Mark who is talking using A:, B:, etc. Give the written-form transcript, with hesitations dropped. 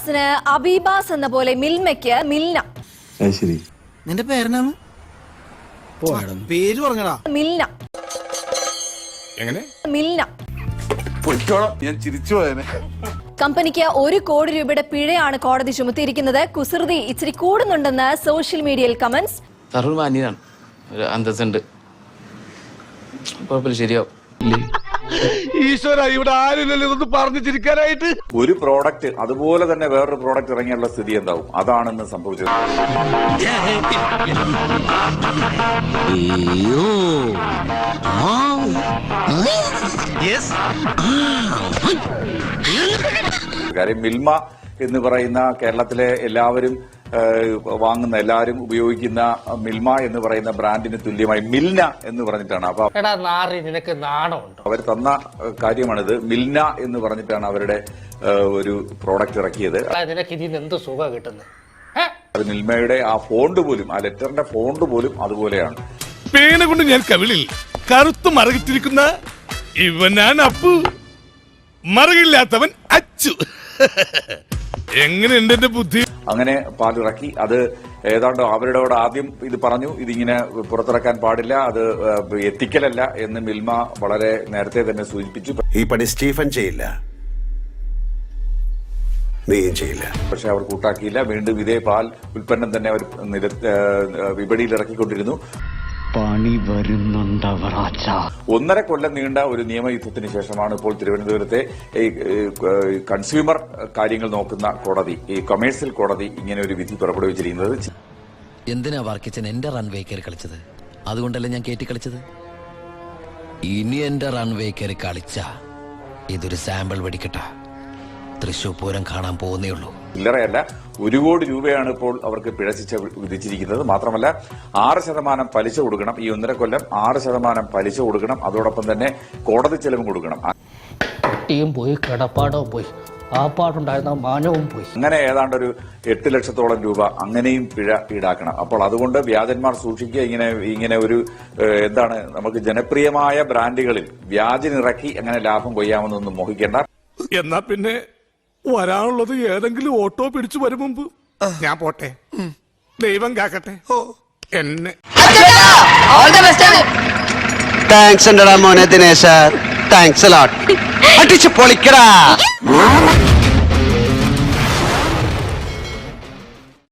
A: അബീബാസിന് അബീബാസ് എന്ന പോലെ മിൽമയ്ക്ക് മിൽന.
B: ശരി,
C: നിന്റെ പേരെന്നാണ്? പേര് പറഞ്ഞടാ.
A: മിൽന.
D: എങ്ങനെ?
A: മിൽന.
B: ഞാൻ ചിരിച്ചു പോയനെ.
A: കമ്പനിക്ക് 1 കോടി രൂപയുടെ പിഴയാണ് കോടതി ചുമത്തിയിരിക്കുന്നത്. കുസൃതി ഇച്ചിരി കൂടുന്നുണ്ടെന്ന് സോഷ്യൽ മീഡിയയിൽ കമന്റ്സ്.
E: മാന്യനാണ്, ഒരു അന്തസ്സുണ്ട്, കുഴപ്പമില്ല, ശരിയാവും.
D: ഈശ്വര, ഇവിടെ ആരില്ലല്ലോ ഇതൊന്ന് പറഞ്ഞു ചിരിക്കാനായിട്ട്.
F: ഒരു പ്രോഡക്റ്റ് അതുപോലെ തന്നെ വേറൊരു പ്രോഡക്റ്റ് ഇറങ്ങിയുള്ള സ്ഥിതി എന്താവും? അതാണെന്ന് സംഭവിച്ചത്. കാര്യം മിൽമ എന്ന് പറയുന്ന കേരളത്തിലെ എല്ലാവരും വാങ്ങുന്ന, എല്ലാവരും ഉപയോഗിക്കുന്ന മിൽമ എന്ന് പറയുന്ന ബ്രാൻഡിന് തുല്യമായി മിൽന എന്ന് പറഞ്ഞിട്ടാണ്. അപ്പൊ
G: നിനക്ക് നാണമുണ്ടോ?
F: അവർ തന്ന കാര്യമാണിത്. മിൽന എന്ന് പറഞ്ഞിട്ടാണ് അവരുടെ ഒരു പ്രോഡക്റ്റ് ഇറക്കിയത്.
G: നിനക്ക് ഇതിന് എന്ത് സുഖം കിട്ടുന്നത്?
F: അത് മിൽമയുടെ ആ ഫോണ്ട് പോലും, ആ ലെറ്ററിന്റെ ഫോണ്ട് പോലും അതുപോലെയാണ്.
D: പേന കൊണ്ട് ഞാൻ കവിളിൽ കറുത്ത് മറകിട്ടിരിക്കുന്ന ഇവനാണ് അപ്പു, മറകില്ലാത്തവൻ അച്ചു. എങ്ങനെയുണ്ട് എന്റെ ബുദ്ധി?
F: അങ്ങനെ പാലിറക്കി. അത് ഏതാണ്ട് അവരുടെ കൂടെ ആദ്യം ഇത് പറഞ്ഞു, ഇതിങ്ങനെ പുറത്തിറക്കാൻ പാടില്ല, അത് എത്തിക്കലല്ല എന്ന് മിൽമ വളരെ നേരത്തെ തന്നെ സൂചിപ്പിച്ചു.
H: ഈ പണി സ്റ്റീഫൻ ചെയ്യില്ല, നീയും ചെയ്യില്ല.
F: പക്ഷെ അവർ കൂട്ടാക്കിയില്ല. വീണ്ടും ഇതേ പാൽ ഉൽപ്പന്നം തന്നെ അവർ വിപണിയിൽ ഇറക്കിക്കൊണ്ടിരുന്നു.
I: പണി വരുന്നുണ്ടവർ.
F: 1.5 കൊല്ലം നീണ്ട ഒരു നിയമയുദ്ധത്തിന് ശേഷമാണ് ഇപ്പോൾ തിരുവനന്തപുരത്തെ കൺസ്യൂമർ കാര്യങ്ങൾ നോക്കുന്ന കോടതി, ഈ കൊമേഴ്സ്യൽ കോടതി, ഇങ്ങനെ ഒരു വിധി പുറപ്പെടുവിച്ചിരിക്കുന്നത്.
J: എന്തിനാ വർക്കിച്ചൻ എന്റെ റൺവേ കയറി കളിച്ചത്? അതുകൊണ്ടല്ലേ ഞാൻ കയറ്റി കളിച്ചത്. ഇനി എന്റെ റൺവേ കയറി കളിച്ച ഇതൊരു സാമ്പിൾ വെടിക്കട്ട. തൃശൂർ പൂരം കാണാൻ പോകുന്നേ ഉള്ളൂ.
F: ചില്ലറയല്ല, 1 കോടി രൂപയാണ് ഇപ്പോൾ അവർക്ക് പിഴ ശിക്ഷ വിധിച്ചിരിക്കുന്നത്. മാത്രമല്ല 6% പലിശ കൊടുക്കണം. ഈ 1.5 കൊല്ലം 6% പലിശ കൊടുക്കണം. അതോടൊപ്പം തന്നെ കോടതി ചെലവും കൊടുക്കണം.
G: കുട്ടിയും പോയി, കിടപ്പാടവും പോയി, ആ പാടുണ്ടായിരുന്ന മാനവും പോയി.
F: അങ്ങനെ ഏതാണ്ട് ഒരു 8 ലക്ഷത്തോളം രൂപ അങ്ങനെയും പിഴ ഈടാക്കണം. അപ്പോൾ അതുകൊണ്ട് വ്യാജന്മാർ സൂക്ഷിക്കുക. ഇങ്ങനെ ഒരു എന്താണ്, നമുക്ക് ജനപ്രിയമായ ബ്രാൻഡുകളിൽ വ്യാജനിറക്കി അങ്ങനെ ലാഭം കൊയ്യാമെന്നൊന്നും മോഹിക്കേണ്ട.
D: എന്നാ പിന്നെ വരാനുള്ളത് ഏതെങ്കിലും ഓട്ടോ പിടിച്ചു വരും മുമ്പ് ഞാൻ പോട്ടെ. ദൈവം കാക്കട്ടെ എന്നെ.
I: താങ്ക്സ് ഉണ്ടടാ മോനെ ദിനേശ, താങ്ക്സ് അടിച്ചു പൊളിക്കടാ.